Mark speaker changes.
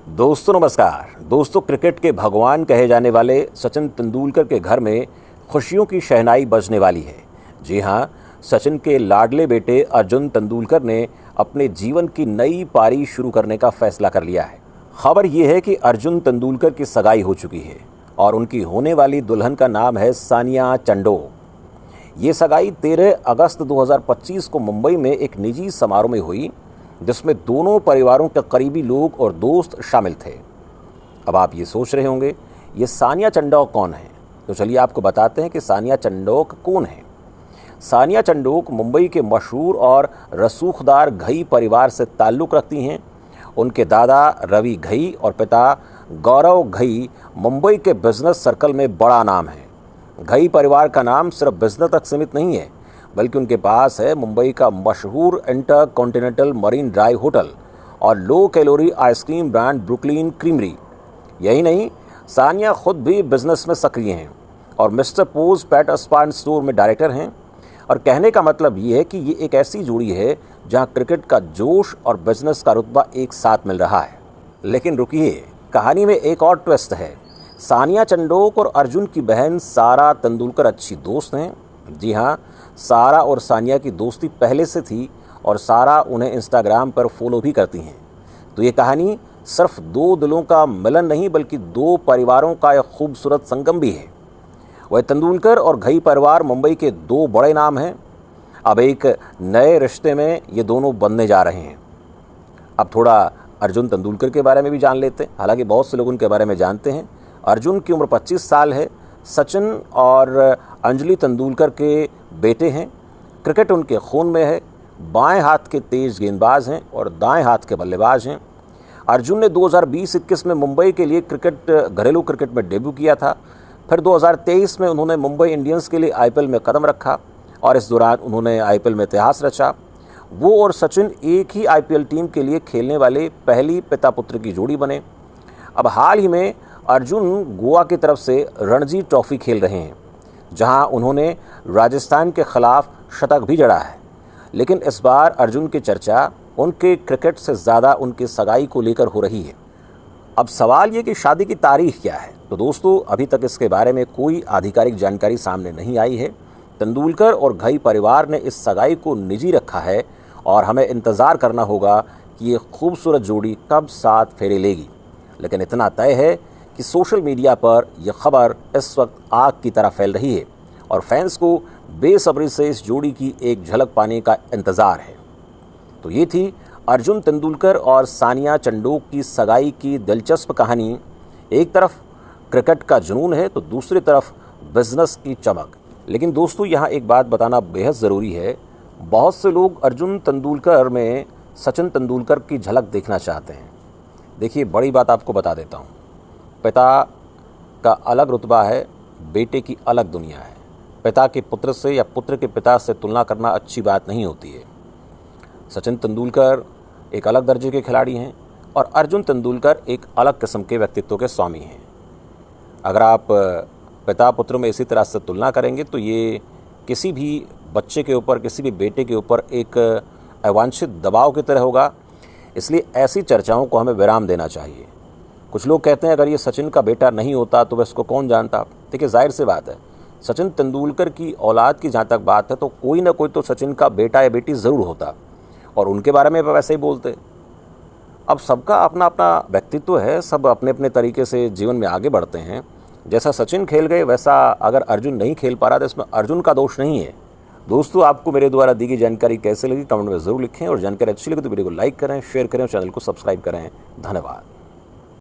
Speaker 1: दोस्तों नमस्कार। दोस्तों, क्रिकेट के भगवान कहे जाने वाले सचिन तेंदुलकर के घर में खुशियों की शहनाई बजने वाली है। जी हां, सचिन के लाडले बेटे अर्जुन तेंदुलकर ने अपने जीवन की नई पारी शुरू करने का फैसला कर लिया है। खबर यह है कि अर्जुन तेंदुलकर की सगाई हो चुकी है और उनकी होने वाली दुल्हन का नाम है सानिया चंडोक। ये सगाई 13 अगस्त 2025 को मुंबई में एक निजी समारोह में हुई, जिसमें दोनों परिवारों के करीबी लोग और दोस्त शामिल थे। अब आप ये सोच रहे होंगे, ये सानिया चंडोक कौन है? तो चलिए आपको बताते हैं कि सानिया चंडोक कौन है। सानिया चंडोक मुंबई के मशहूर और रसूखदार घई परिवार से ताल्लुक़ रखती हैं। उनके दादा रवि घई और पिता गौरव घई मुंबई के बिजनेस सर्कल में बड़ा नाम है। घई परिवार का नाम सिर्फ बिजनेस तक सीमित नहीं है, बल्कि उनके पास है मुंबई का मशहूर इंटरकॉन्टिनेंटल मरीन ड्राइव होटल और low calorie ice cream brand Brooklyn creamery. यही नहीं, सानिया खुद भी बिजनेस में सक्रिय हैं और मिस्टर पोज पेट स्पा स्टोर में डायरेक्टर हैं। और कहने का मतलब ये है कि ये एक ऐसी जोड़ी है जहां क्रिकेट का जोश और बिजनेस का रुतबा एक साथ मिल रहा है। लेकिन रुकिए, कहानी में एक और ट्विस्ट है। सानिया चंडोक और अर्जुन की बहन सारा तेंदुलकर अच्छी दोस्त हैं। जी हाँ, सारा और सानिया की दोस्ती पहले से थी और सारा उन्हें इंस्टाग्राम पर फॉलो भी करती हैं। तो ये कहानी सिर्फ दो दिलों का मिलन नहीं, बल्कि दो परिवारों का एक खूबसूरत संगम भी है। वह तेंदुलकर और घई परिवार मुंबई के दो बड़े नाम हैं। अब एक नए रिश्ते में ये दोनों बनने जा रहे हैं। अब थोड़ा अर्जुन तेंदुलकर के बारे में भी जान लेते हैं। हालांकि बहुत से लोग उनके बारे में जानते हैं। अर्जुन की उम्र 25 साल है। सचिन और अंजलि तेंदुलकर के बेटे हैं। क्रिकेट उनके खून में है। बाएं हाथ के तेज गेंदबाज हैं और दाएं हाथ के बल्लेबाज हैं। अर्जुन ने 2020-21 में मुंबई के लिए घरेलू क्रिकेट में डेब्यू किया था। फिर 2023 में उन्होंने मुंबई इंडियंस के लिए आईपीएल में कदम रखा और इस दौरान उन्होंने आईपीएल में इतिहास रचा। वो और सचिन एक ही आईपीएल टीम के लिए खेलने वाले पहली पिता पुत्र की जोड़ी बने। अब हाल ही में अर्जुन गोवा की तरफ से रणजी ट्रॉफी खेल रहे हैं, जहां उन्होंने राजस्थान के खिलाफ शतक भी जड़ा है। लेकिन इस बार अर्जुन की चर्चा उनके क्रिकेट से ज़्यादा उनकी सगाई को लेकर हो रही है। अब सवाल ये कि शादी की तारीख क्या है? तो दोस्तों, अभी तक इसके बारे में कोई आधिकारिक जानकारी सामने नहीं आई है। तेंदुलकर और घई परिवार ने इस सगाई को निजी रखा है और हमें इंतज़ार करना होगा कि ये खूबसूरत जोड़ी कब साथ फेरे लेगी। लेकिन इतना तय है कि सोशल मीडिया पर यह खबर इस वक्त आग की तरह फैल रही है और फैंस को बेसब्री से इस जोड़ी की एक झलक पाने का इंतज़ार है। तो ये थी अर्जुन तेंदुलकर और सानिया चंडोक की सगाई की दिलचस्प कहानी। एक तरफ क्रिकेट का जुनून है तो दूसरी तरफ बिजनेस की चमक। लेकिन दोस्तों, यहाँ एक बात बताना बेहद ज़रूरी है। बहुत से लोग अर्जुन तेंदुलकर में सचिन तेंदुलकर की झलक देखना चाहते हैं। देखिए, बड़ी बात आपको बता देता हूँ। पिता का अलग रुतबा है, बेटे की अलग दुनिया है। पिता के पुत्र से या पुत्र के पिता से तुलना करना अच्छी बात नहीं होती है। सचिन तेंदुलकर एक अलग दर्जे के खिलाड़ी हैं और अर्जुन तेंदुलकर एक अलग किस्म के व्यक्तित्व के स्वामी हैं। अगर आप पिता पुत्र में इसी तरह से तुलना करेंगे तो ये किसी भी बच्चे के ऊपर, किसी भी बेटे के ऊपर एक अवांछित दबाव की तरह होगा। इसलिए ऐसी चर्चाओं को हमें विराम देना चाहिए। कुछ लोग कहते हैं अगर ये सचिन का बेटा नहीं होता तो वह इसको कौन जानता। देखिए, जाहिर सी बात है, सचिन तेंदुलकर की औलाद की जहाँ तक बात है तो कोई ना कोई तो सचिन का बेटा या बेटी ज़रूर होता और उनके बारे में वैसे ही बोलते। अब सबका अपना अपना व्यक्तित्व है, सब अपने अपने तरीके से जीवन में आगे बढ़ते हैं। जैसा सचिन खेल गए वैसा अगर अर्जुन नहीं खेल पा रहा तो इसमें अर्जुन का दोष नहीं है। दोस्तों, आपको मेरे द्वारा दी गई जानकारी कैसे लगी कमेंट में ज़रूर लिखें और जानकारी अच्छी लगी तो वीडियो को लाइक करें, शेयर करें और चैनल को सब्सक्राइब करें। धन्यवाद।